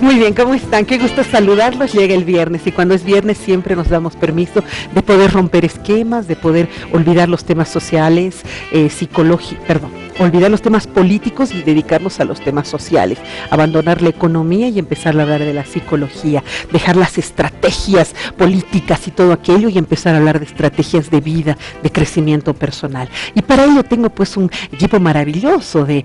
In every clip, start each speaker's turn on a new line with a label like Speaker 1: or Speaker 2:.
Speaker 1: Muy bien, ¿cómo están? Qué gusto saludarlos. Llega el viernes y cuando es viernes siempre nos damos permiso de poder romper esquemas, de poder olvidar los temas sociales, olvidar los temas políticos y dedicarnos a los temas sociales, abandonar la economía y empezar a hablar de la psicología, dejar las estrategias políticas y todo aquello y empezar a hablar de estrategias de vida, de crecimiento personal. Y para ello tengo pues un equipo maravilloso de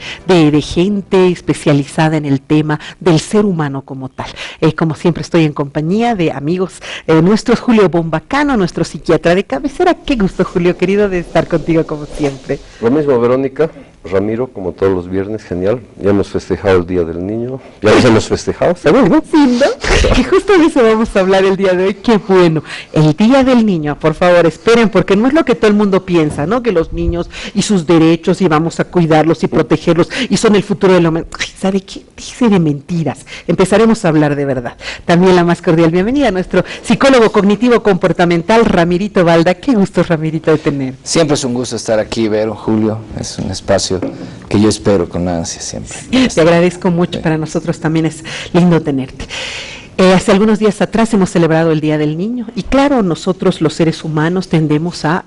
Speaker 1: gente especializada en el tema del ser humano como tal. Como siempre estoy en compañía de amigos nuestros, Julio Bombacano, nuestro psiquiatra de cabecera. Qué gusto, Julio, querido, de estar contigo como siempre.
Speaker 2: Lo mismo, Verónica. Ramiro, como todos los viernes, genial. Ya hemos festejado el Día del Niño. Ya los hemos festejado, ¿sabes, no?
Speaker 1: Sí, ¿no? Y justo de eso vamos a hablar el día de hoy. Qué bueno. El Día del Niño, por favor, esperen, porque no es lo que todo el mundo piensa, ¿no? Que los niños y sus derechos y vamos a cuidarlos y protegerlos y son el futuro del hombre. ¿Sabe qué? Dice de mentiras. Empezaremos a hablar de verdad. También la más cordial bienvenida a nuestro psicólogo cognitivo comportamental, Ramirito Balda. Qué gusto, Ramirito, de tener.
Speaker 3: Siempre es un gusto estar aquí, Vero, Julio. Es un espacio que yo espero con ansia siempre.
Speaker 1: Te agradezco mucho, para nosotros también es lindo tenerte. Hace algunos días atrás hemos celebrado el Día del Niño y claro, nosotros los seres humanos tendemos a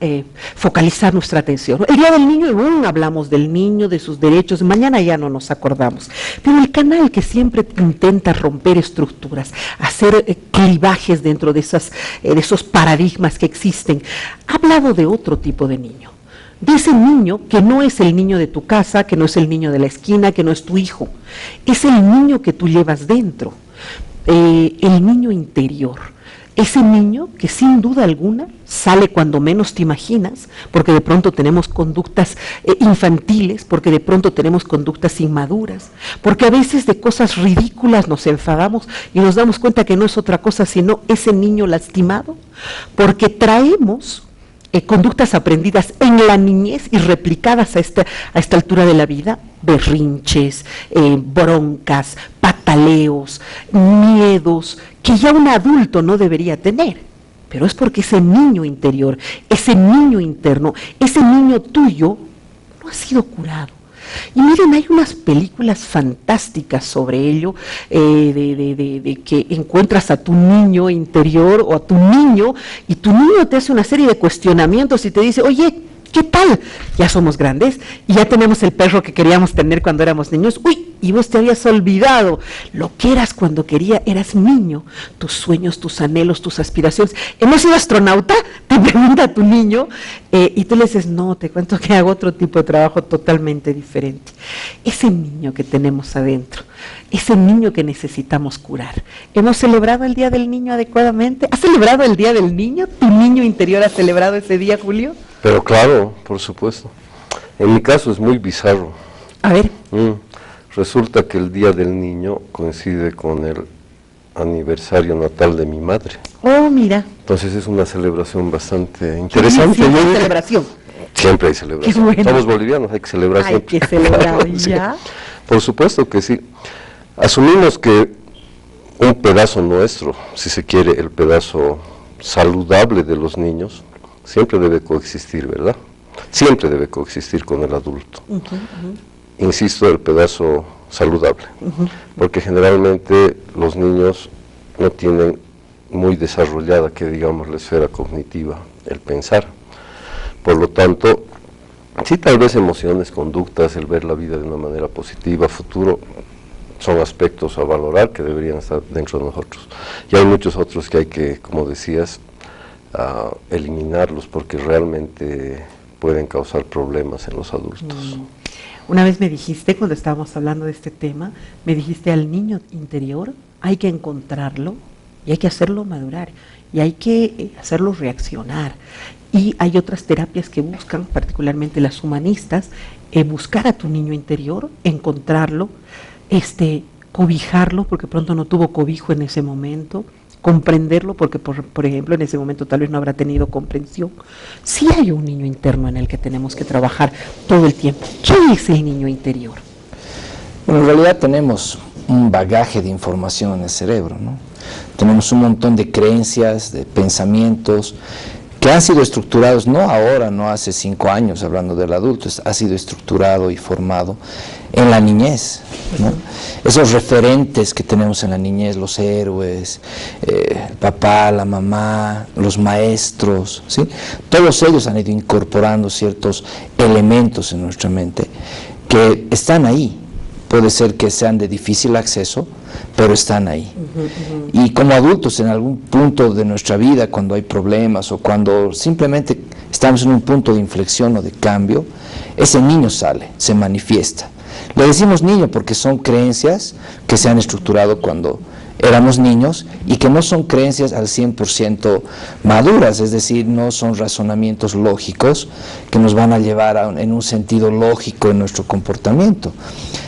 Speaker 1: focalizar nuestra atención. El Día del Niño, hablamos del niño, de sus derechos, mañana ya no nos acordamos. Pero el canal que siempre intenta romper estructuras, hacer clivajes dentro de esos paradigmas que existen, ha hablado de otro tipo de niño. De ese niño que no es el niño de tu casa, que no es el niño de la esquina, que no es tu hijo, es el niño que tú llevas dentro, el niño interior, ese niño que sin duda alguna sale cuando menos te imaginas, porque de pronto tenemos conductas infantiles, porque de pronto tenemos conductas inmaduras, porque a veces de cosas ridículas nos enfadamos y nos damos cuenta que no es otra cosa sino ese niño lastimado, porque traemos conductas aprendidas en la niñez y replicadas a esta altura de la vida, berrinches, broncas, pataleos, miedos, que ya un adulto no debería tener. Pero es porque ese niño interior, ese niño interno, ese niño tuyo, no ha sido curado. Y miren, hay unas películas fantásticas sobre ello, de que encuentras a tu niño interior o a tu niño, y tu niño te hace una serie de cuestionamientos y te dice, oye, ¿qué tal? Ya somos grandes y ya tenemos el perro que queríamos tener cuando éramos niños. Uy, y vos te habías olvidado lo que eras cuando eras niño, tus sueños, tus anhelos, tus aspiraciones. ¿Hemos sido astronauta? Te pregunta tu niño y tú le dices, no, te cuento que hago otro tipo de trabajo totalmente diferente. Ese niño que tenemos adentro, ese niño que necesitamos curar. ¿Hemos celebrado el Día del Niño adecuadamente? ¿Has celebrado el Día del Niño? ¿Tu niño interior ha celebrado ese día, Julio?
Speaker 2: Pero claro, por supuesto. En mi caso es muy bizarro.
Speaker 1: A ver.
Speaker 2: Resulta que el Día del Niño coincide con el aniversario natal de mi madre.
Speaker 1: Oh, mira.
Speaker 2: Entonces es una celebración bastante interesante.
Speaker 1: Siempre hay celebración.
Speaker 2: Siempre hay celebración.
Speaker 1: Qué bueno.
Speaker 2: Somos bolivianos, hay que celebrar siempre.
Speaker 1: Hay que celebrar,
Speaker 2: Claro,
Speaker 1: ¿ya?
Speaker 2: Sí. Por supuesto que sí. Asumimos que un pedazo nuestro, si se quiere, el pedazo saludable de los niños, siempre debe coexistir, ¿verdad? Siempre debe coexistir con el adulto. Insisto, el pedazo saludable, porque generalmente los niños no tienen muy desarrollada, que digamos, la esfera cognitiva, el pensar. Por lo tanto, sí, tal vez emociones, conductas, el ver la vida de una manera positiva, futuro, son aspectos a valorar que deberían estar dentro de nosotros. Y hay muchos otros que hay que, como decías, eliminarlos porque realmente pueden causar problemas en los adultos.
Speaker 1: Una vez me dijiste, cuando estábamos hablando de este tema, me dijiste, al niño interior hay que encontrarlo y hay que hacerlo madurar y hay que hacerlo reaccionar. Y hay otras terapias que buscan, particularmente las humanistas, buscar a tu niño interior, encontrarlo, cobijarlo porque pronto no tuvo cobijo en ese momento, comprenderlo porque por ejemplo en ese momento tal vez no habrá tenido comprensión. Sí hay un niño interno en el que tenemos que trabajar todo el tiempo. ¿Qué es el niño interior?
Speaker 3: Bueno, en realidad tenemos un bagaje de información en el cerebro, ¿no? Tenemos un montón de creencias, de pensamientos que han sido estructurados, no ahora, no hace 5 años, hablando del adulto, ha sido estructurado y formado en la niñez, ¿no? Esos referentes que tenemos en la niñez, los héroes, el papá, la mamá, los maestros, ¿sí? Todos ellos han ido incorporando ciertos elementos en nuestra mente que están ahí. Puede ser que sean de difícil acceso, pero están ahí. Y como adultos, en algún punto de nuestra vida, cuando hay problemas o cuando simplemente estamos en un punto de inflexión o de cambio, ese niño sale, se manifiesta. Le decimos niño porque son creencias que se han estructurado cuando éramos niños y que no son creencias al 100% maduras, es decir, no son razonamientos lógicos que nos van a llevar en un sentido lógico en nuestro comportamiento,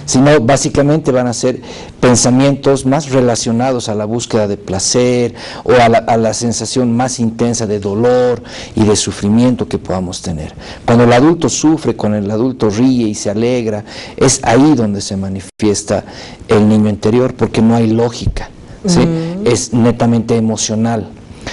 Speaker 3: sino básicamente van a ser pensamientos más relacionados a la búsqueda de placer o a la sensación más intensa de dolor y de sufrimiento que podamos tener. Cuando el adulto sufre, cuando el adulto ríe y se alegra, es ahí donde se manifiesta el niño interior, porque no hay lógica, ¿sí? Es netamente emocional.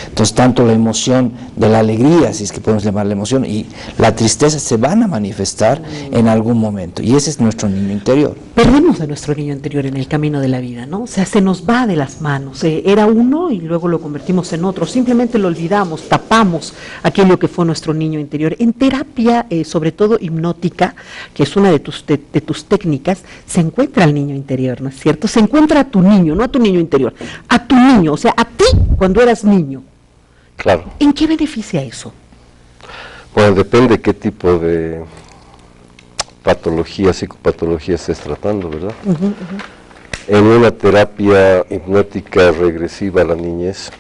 Speaker 3: Entonces, tanto la emoción de la alegría, si es que podemos llamarla emoción, y la tristeza se van a manifestar en algún momento, y ese es nuestro niño interior.
Speaker 1: Perdemos a nuestro niño interior en el camino de la vida, ¿no? O sea, se nos va de las manos. Era uno y luego lo convertimos en otro. Simplemente lo olvidamos, tapamos aquello que fue nuestro niño interior. En terapia, sobre todo hipnótica, que es una de tus técnicas, se encuentra el niño interior, ¿no es cierto? Se encuentra a tu niño, no a tu niño interior, a tu niño, o sea, a ti cuando eras niño.
Speaker 2: Claro.
Speaker 1: ¿En qué beneficia eso?
Speaker 2: Bueno, depende qué tipo de patología, psicopatología estés tratando, ¿verdad? En una terapia hipnótica regresiva a la niñez,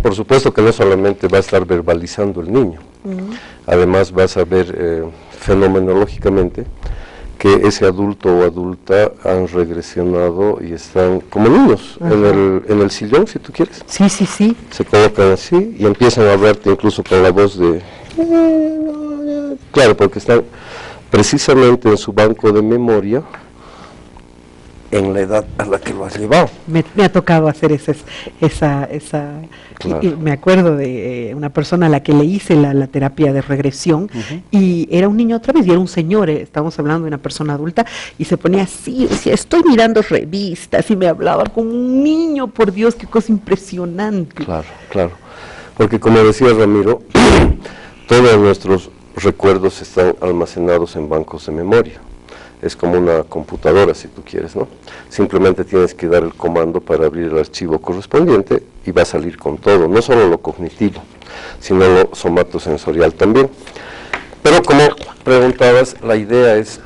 Speaker 2: por supuesto que no solamente va a estar verbalizando el niño, además vas a ver fenomenológicamente que ese adulto o adulta han regresionado y están como niños en el sillón, si tú quieres.
Speaker 1: Sí, sí, sí.
Speaker 2: Se colocan así y empiezan a hablarte incluso con la voz de... Claro, porque están precisamente en su banco de memoria en la edad a la que lo has llevado.
Speaker 1: Me ha tocado hacer esa
Speaker 2: Claro.
Speaker 1: y me acuerdo de una persona a la que le hice la terapia de regresión, y era un niño otra vez, y era un señor, estamos hablando de una persona adulta, y se ponía así, decía, estoy mirando revistas, y me hablaba como un niño, por Dios, qué cosa impresionante.
Speaker 2: Claro, claro, porque como decía Ramiro, todos nuestros recuerdos están almacenados en bancos de memoria. Es como una computadora, si tú quieres, ¿no? Simplemente tienes que dar el comando para abrir el archivo correspondiente y va a salir con todo, no solo lo cognitivo, sino lo somatosensorial también. Pero como preguntabas, la idea es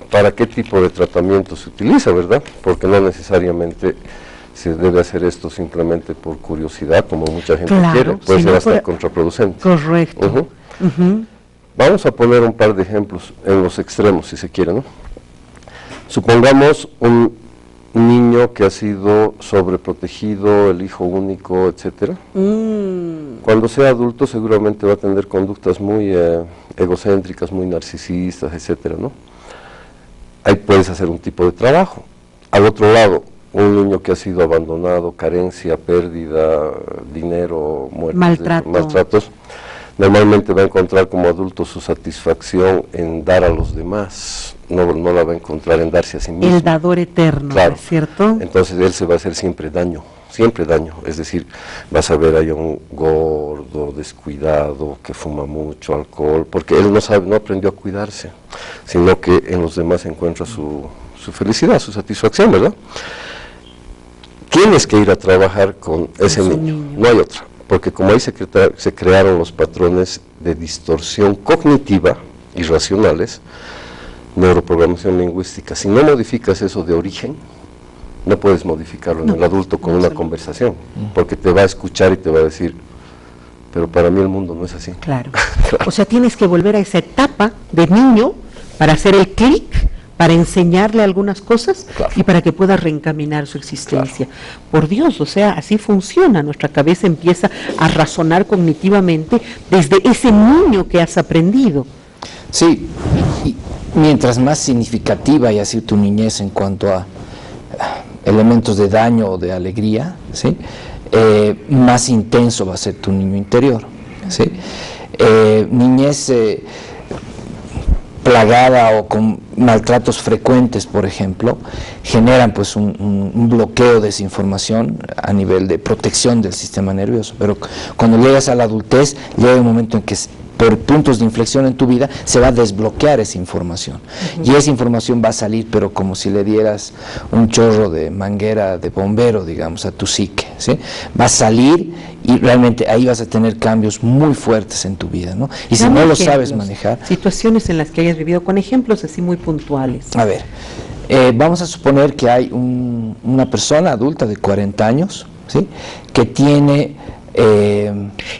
Speaker 2: para qué tipo de tratamiento se utiliza, ¿verdad? Porque no necesariamente se debe hacer esto simplemente por curiosidad, como mucha gente quiere, puede ser hasta contraproducente.
Speaker 1: Correcto.
Speaker 2: Vamos a poner un par de ejemplos en los extremos, si se quiere, ¿no? Supongamos un niño que ha sido sobreprotegido, el hijo único, etcétera. Cuando sea adulto seguramente va a tener conductas muy egocéntricas, muy narcisistas, etcétera, ¿no? Ahí puedes hacer un tipo de trabajo. Al otro lado, un niño que ha sido abandonado, carencia, pérdida, dinero, muertes, maltratos, normalmente va a encontrar como adulto su satisfacción en dar a los demás, no la va a encontrar en darse a sí mismo.
Speaker 1: El dador eterno,
Speaker 2: claro.
Speaker 1: ¿cierto?
Speaker 2: Entonces él se va a hacer siempre daño, es decir, vas a ver ahí a un gordo, descuidado, que fuma mucho alcohol, porque él no aprendió a cuidarse, sino que en los demás encuentra su felicidad, su satisfacción, ¿verdad? Tienes que ir a trabajar con ese niño, no hay otra. Porque como ahí se crearon los patrones de distorsión cognitiva irracionales, neuroprogramación lingüística, si no modificas eso de origen, no puedes modificarlo en el adulto con una conversación, porque te va a escuchar y te va a decir, pero para mí el mundo no es así.
Speaker 1: Claro. O sea, tienes que volver a esa etapa de niño para hacer el clic, para enseñarle algunas cosas y para que pueda reencaminar su existencia. Por Dios, o sea, así funciona, nuestra cabeza empieza a razonar cognitivamente desde ese niño que has aprendido.
Speaker 3: Sí, y mientras más significativa haya sido tu niñez en cuanto a elementos de daño o de alegría, ¿sí? Más intenso va a ser tu niño interior. ¿sí? Niñez plagada o con maltratos frecuentes, por ejemplo, generan pues un bloqueo de esa información a nivel de protección del sistema nervioso, pero cuando llegas a la adultez, llega un momento en que por puntos de inflexión en tu vida se va a desbloquear esa información, y esa información va a salir, pero como si le dieras un chorro de manguera de bombero, digamos, a tu psique, ¿sí? Va a salir y realmente ahí vas a tener cambios muy fuertes en tu vida, ¿no? Y si no lo sabes manejar...
Speaker 1: Situaciones en las que hayas vivido, con ejemplos así muy puntuales.
Speaker 3: A ver, vamos a suponer que hay una persona adulta de 40 años, ¿sí? Que tiene...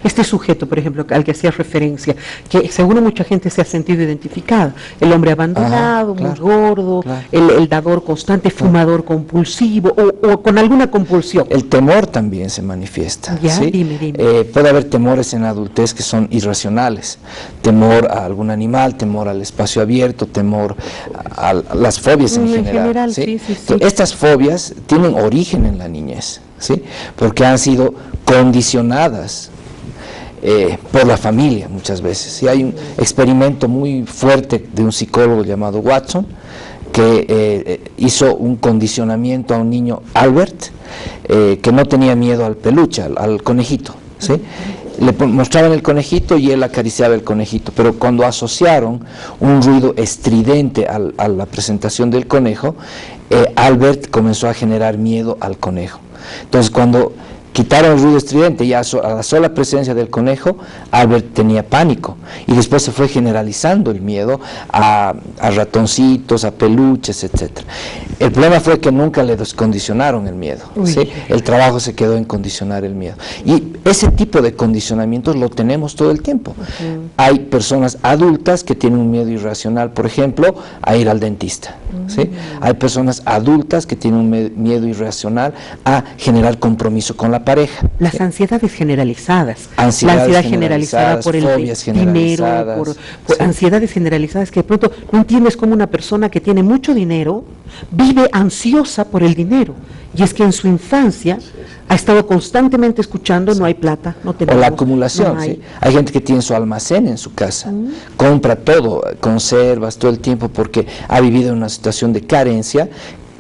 Speaker 1: este sujeto, por ejemplo, al que hacías referencia, que seguro mucha gente se ha sentido identificada, el hombre abandonado, muy gordo, el dador constante, fumador compulsivo, o con alguna compulsión.
Speaker 3: El temor también se manifiesta.
Speaker 1: Ya,
Speaker 3: ¿sí?
Speaker 1: dime.
Speaker 3: Puede haber temores en la adultez que son irracionales, temor a algún animal, temor al espacio abierto, temor a las fobias en general. ¿sí?
Speaker 1: Sí.
Speaker 3: Estas fobias tienen origen en la niñez, ¿sí? Porque han sido condicionadas por la familia muchas veces. Y hay un experimento muy fuerte de un psicólogo llamado Watson, que hizo un condicionamiento a un niño, Albert, que no tenía miedo al peluche, al conejito, ¿sí? Le mostraban el conejito y él acariciaba el conejito, pero cuando asociaron un ruido estridente a la presentación del conejo, Albert comenzó a generar miedo al conejo. Entonces, cuando quitaron el ruido estridente y a la sola presencia del conejo, Albert tenía pánico, y después se fue generalizando el miedo a ratoncitos, a peluches, etc. El problema fue que nunca le descondicionaron el miedo, ¿sí? El trabajo se quedó en condicionar el miedo, y ese tipo de condicionamientos lo tenemos todo el tiempo. Hay personas adultas que tienen un miedo irracional, por ejemplo, a ir al dentista, ¿sí? Hay personas adultas que tienen un miedo irracional a generar compromiso con la pareja.
Speaker 1: Las ansiedades generalizadas, la ansiedad generalizada por el dinero, por ansiedades generalizadas que de pronto no entiendes cómo una persona que tiene mucho dinero vive ansiosa por el dinero, y es que en su infancia ha estado constantemente escuchando no hay plata, no tenemos.
Speaker 3: O la acumulación,
Speaker 1: no hay.
Speaker 3: ¿sí? Hay gente que tiene su almacén en su casa, compra todo, conservas todo el tiempo porque ha vivido en una situación de carencia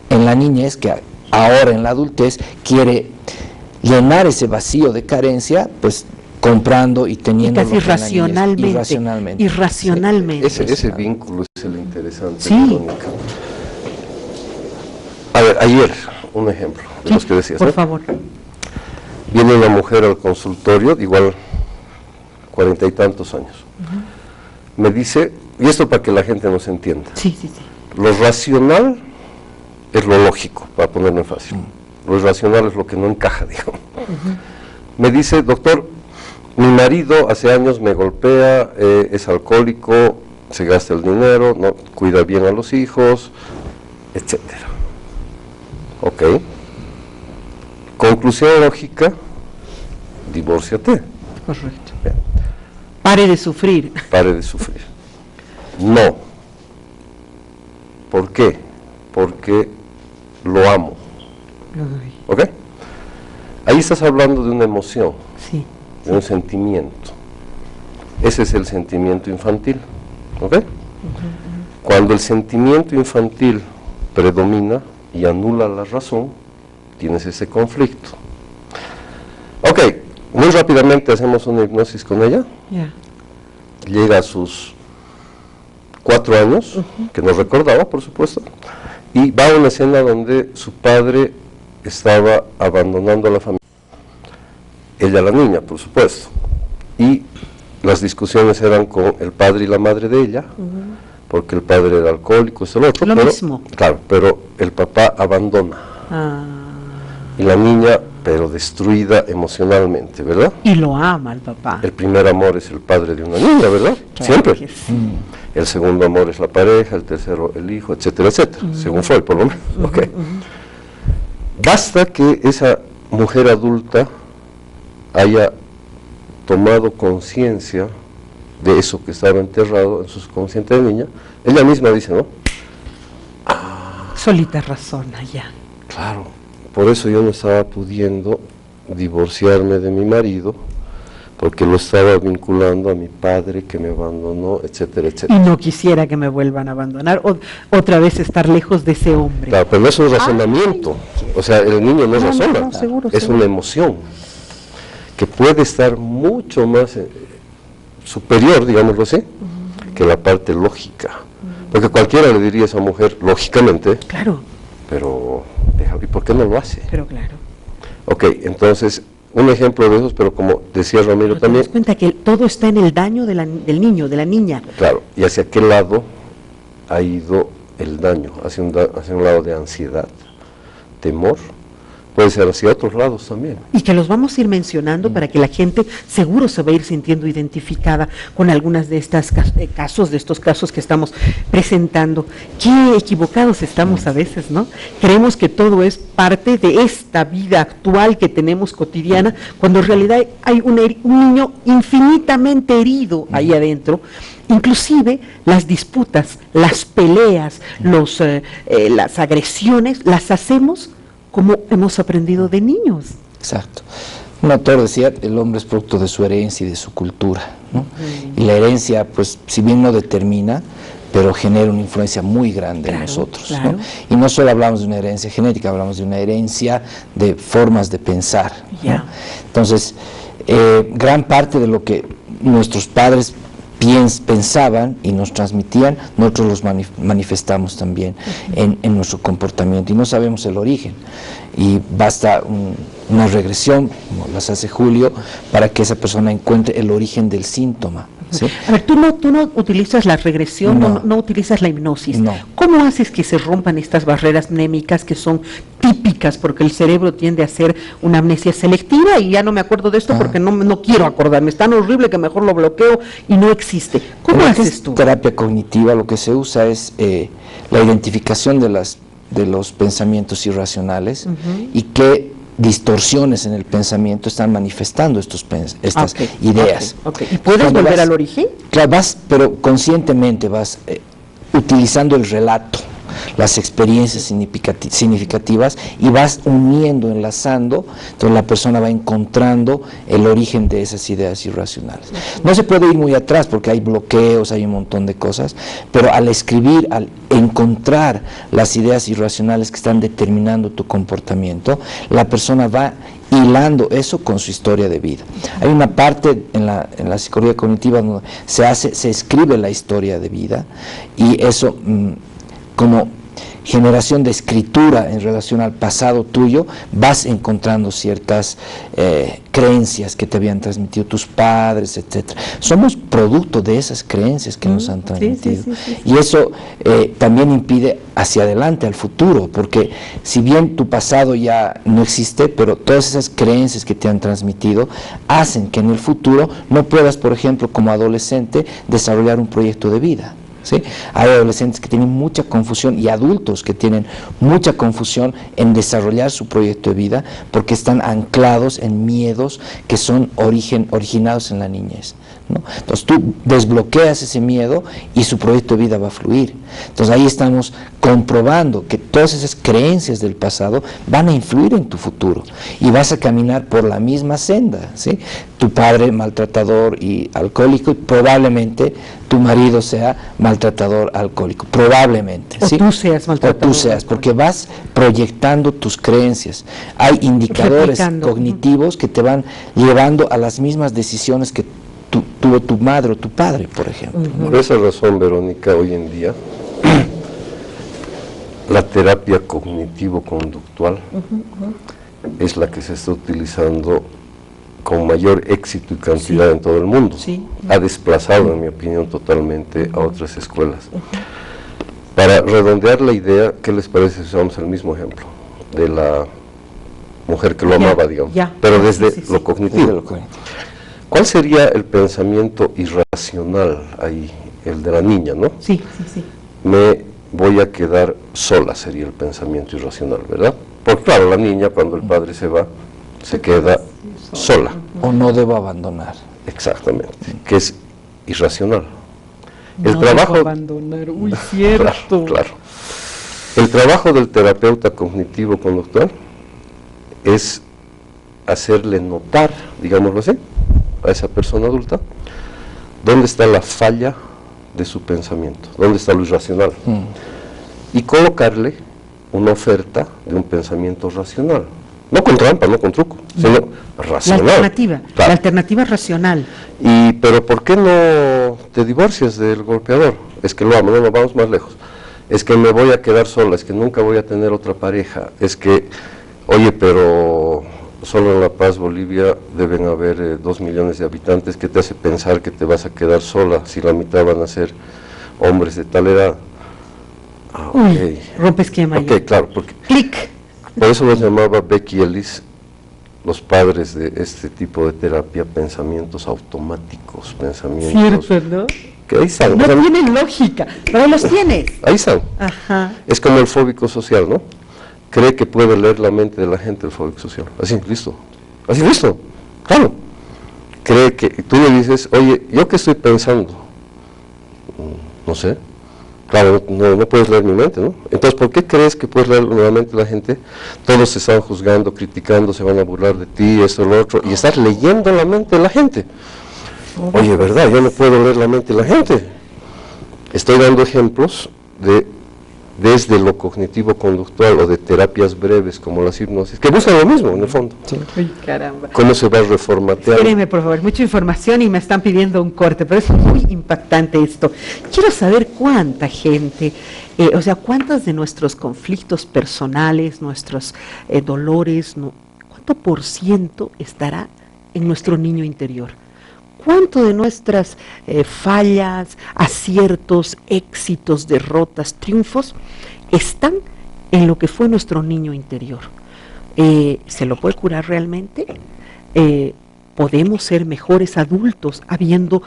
Speaker 3: en la niñez, que ahora en la adultez quiere llenar ese vacío de carencia, pues comprando y teniendo.
Speaker 1: Y casi irracionalmente. Irracionalmente.
Speaker 2: Sí. Ese vínculo es el interesante.
Speaker 1: Sí.
Speaker 2: Verónica. A ver, ayer, un ejemplo de los que decías.
Speaker 1: Por favor.
Speaker 2: Viene una mujer al consultorio, igual 40 y tantos años. Me dice, y esto para que la gente nos entienda.
Speaker 1: Sí.
Speaker 2: Lo racional es lo lógico, para ponerlo en fácil. Lo irracional es lo que no encaja, digo. Me dice, doctor, mi marido hace años me golpea, es alcohólico, se gasta el dinero, no cuida bien a los hijos, etcétera. Ok. Conclusión lógica, divórciate.
Speaker 1: Correcto. Bien. Pare de sufrir.
Speaker 2: Pare de sufrir. No. ¿Por qué? Porque lo amo. ¿Ok? Ahí estás hablando de una emoción, de un sentimiento. Ese es el sentimiento infantil. ¿Ok? Cuando el sentimiento infantil predomina y anula la razón, tienes ese conflicto. Ok, muy rápidamente hacemos una hipnosis con ella. Llega a sus 4 años, que no recordaba, por supuesto, y va a una escena donde su padre estaba abandonando a la familia, ella la niña, por supuesto, y las discusiones eran con el padre y la madre de ella, porque el padre era alcohólico, esto, lo otro,
Speaker 1: lo mismo.
Speaker 2: Claro, pero el papá abandona, y la niña, pero destruida emocionalmente, ¿verdad?
Speaker 1: Y lo ama el papá.
Speaker 2: El primer amor es el padre de una niña, ¿verdad?
Speaker 1: Claro.
Speaker 2: Siempre. El segundo amor es la pareja, el tercero el hijo, etcétera, etcétera, según Freud, por lo menos. Basta que esa mujer adulta haya tomado conciencia de eso que estaba enterrado en su subconsciente de niña, ella misma dice, ¿no?
Speaker 1: Solita razona ya.
Speaker 2: Claro, por eso yo no estaba pudiendo divorciarme de mi marido, porque lo estaba vinculando a mi padre que me abandonó, etcétera, etcétera.
Speaker 1: Y no quisiera que me vuelvan a abandonar, o otra vez estar lejos de ese hombre.
Speaker 2: Claro, pero no es un razonamiento, o sea, el niño no razona,
Speaker 1: no, seguro,
Speaker 2: es
Speaker 1: seguro.
Speaker 2: una emoción que puede estar mucho más superior, digámoslo así, que la parte lógica. Porque cualquiera le diría a esa mujer, lógicamente,
Speaker 1: Claro,
Speaker 2: pero ¿y por qué no lo hace?
Speaker 1: pero claro.
Speaker 2: Ok, entonces, un ejemplo de esos, pero como decía Ramiro
Speaker 1: Pero te
Speaker 2: también,
Speaker 1: das cuenta que todo está en el daño del niño, de la niña.
Speaker 2: claro, y hacia qué lado ha ido el daño, hacia un lado de ansiedad, temor, puede ser hacia otros lados también.
Speaker 1: Y que los vamos a ir mencionando para que la gente seguro se va a ir sintiendo identificada con algunas de estas casos, de estos casos que estamos presentando. Qué equivocados estamos a veces, ¿no? Creemos que todo es parte de esta vida actual que tenemos cotidiana, cuando en realidad hay un niño infinitamente herido ahí adentro. Inclusive las disputas, las peleas, las agresiones, las hacemos como hemos aprendido de niños.
Speaker 3: Exacto. Un autor decía, el hombre es producto de su herencia y de su cultura, ¿no? Y la herencia, pues, si bien no determina, pero genera una influencia muy grande en nosotros,
Speaker 1: claro.
Speaker 3: ¿no? Y no solo hablamos de una herencia genética, hablamos de una herencia de formas de pensar, ¿no?
Speaker 1: Ya.
Speaker 3: Entonces, gran parte de lo que nuestros padres pensaban y nos transmitían, nosotros los manifestamos también en nuestro comportamiento y no sabemos el origen. Y basta una regresión, como las hace Julio, para que esa persona encuentre el origen del síntoma, ¿sí?
Speaker 1: A ver, tú no utilizas la regresión, no utilizas la hipnosis.
Speaker 3: No.
Speaker 1: ¿Cómo haces que se rompan estas barreras mnémicas que son típicas? Porque el cerebro tiende a hacer una amnesia selectiva y ya no me acuerdo de esto porque no quiero acordarme. Es tan horrible que mejor lo bloqueo y no existe. ¿Cómo haces tú?
Speaker 3: Terapia cognitiva, lo que se usa es la identificación de los pensamientos irracionales y qué distorsiones en el pensamiento están manifestando estas ideas.
Speaker 1: Okay. ¿Y puedes
Speaker 3: Cuando
Speaker 1: volver al origen?
Speaker 3: Claro, pero conscientemente vas utilizando el relato, las experiencias significativas y vas uniendo, enlazando, entonces la persona va encontrando el origen de esas ideas irracionales. No se puede ir muy atrás porque hay bloqueos, hay un montón de cosas, pero al escribir, al encontrar las ideas irracionales que están determinando tu comportamiento, la persona va hilando eso con su historia de vida. Hay una parte en la psicología cognitiva donde se escribe la historia de vida y eso como generación de escritura en relación al pasado tuyo, vas encontrando ciertas creencias que te habían transmitido tus padres, etcétera. Somos producto de esas creencias que nos han transmitido. Sí. Y eso también impide hacia adelante, al futuro, porque si bien tu pasado ya no existe, pero todas esas creencias que te han transmitido hacen que en el futuro no puedas, por ejemplo, como adolescente, desarrollar un proyecto de vida. ¿Sí? Hay adolescentes que tienen mucha confusión y adultos que tienen mucha confusión en desarrollar su proyecto de vida porque están anclados en miedos que son originados en la niñez, ¿no? Entonces tú desbloqueas ese miedo y su proyecto de vida va a fluir. Entonces ahí estamos comprobando que todas esas creencias del pasado van a influir en tu futuro y vas a caminar por la misma senda, ¿sí? Tu padre maltratador y alcohólico y probablemente tu marido sea maltratador alcohólico, probablemente.
Speaker 1: O
Speaker 3: ¿sí?
Speaker 1: tú seas maltratador.
Speaker 3: O tú seas, porque vas proyectando tus creencias. Hay indicadores cognitivos que te van llevando a las mismas decisiones que tuvo tu madre o tu padre, por ejemplo.
Speaker 2: Por esa razón, Verónica, hoy en día, la terapia cognitivo-conductual es la que se está utilizando con mayor éxito y cantidad en todo el mundo. Ha desplazado, en mi opinión, totalmente a otras escuelas. Para redondear la idea, ¿qué les parece si usamos el mismo ejemplo de la mujer que lo amaba, digamos, pero desde lo cognitivo? ¿Cuál sería el pensamiento irracional ahí, el de la niña, no?
Speaker 1: Sí.
Speaker 2: Me voy a quedar sola, sería el pensamiento irracional, ¿verdad? Porque claro, la niña cuando el padre se va, se queda sola.
Speaker 3: O no debo abandonar.
Speaker 2: Exactamente, que es irracional.
Speaker 1: El trabajo abandonar, uy, cierto.
Speaker 2: Claro. El trabajo del terapeuta cognitivo-conductual es hacerle notar, digámoslo así, a esa persona adulta dónde está la falla de su pensamiento, dónde está lo irracional, y colocarle una oferta de un pensamiento racional, no con trampa, no con truco, sino racional.
Speaker 1: La alternativa racional.
Speaker 2: Pero ¿por qué no te divorcias del golpeador? Es que lo amo, no, vamos más lejos. Es que me voy a quedar sola, es que nunca voy a tener otra pareja, es que, oye, pero solo en La Paz, Bolivia, deben haber 2 millones de habitantes, que te hace pensar que te vas a quedar sola si la mitad van a ser hombres de tal edad.
Speaker 1: Uy, rompe esquema.
Speaker 2: Ok, claro, porque
Speaker 1: ¡clic!
Speaker 2: Por eso los llamaba Becky Ellis, los padres de este tipo de terapia, pensamientos automáticos, pensamientos...
Speaker 1: Cierto, ¿no?
Speaker 2: Que ahí están.
Speaker 1: No tienen lógica, pero los tienes.
Speaker 2: Ahí están.
Speaker 1: Ajá.
Speaker 2: Es como el fóbico social, ¿no? Cree que puede leer la mente de la gente, el fóbico social. Así, listo. Así, listo. Claro. Cree que tú le dices, oye, ¿yo qué estoy pensando? No sé. Claro, no puedes leer mi mente, ¿no? Entonces, ¿por qué crees que puedes leer la mente de la gente? Todos se están juzgando, criticando, se van a burlar de ti, esto, lo otro, y estás leyendo la mente de la gente. Oye, ¿verdad? Yo no puedo leer la mente de la gente. Estoy dando ejemplos desde lo cognitivo-conductual o de terapias breves como las hipnosis, que buscan lo mismo en el fondo.
Speaker 3: Sí.
Speaker 1: Uy, caramba.
Speaker 2: ¿Cómo se va a reformatear?
Speaker 1: Espérenme, por favor, mucha información y me están pidiendo un corte, pero es muy impactante esto. Quiero saber cuánta gente, cuántos de nuestros conflictos personales, nuestros dolores, ¿cuánto por ciento estará en nuestro niño interior? ¿Cuánto de nuestras fallas, aciertos, éxitos, derrotas, triunfos están en lo que fue nuestro niño interior? ¿Se lo puede curar realmente? ¿Podemos ser mejores adultos habiendo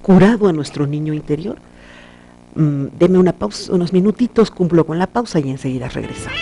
Speaker 1: curado a nuestro niño interior? Deme una pausa, unos minutitos, cumplo con la pausa y enseguida regresamos.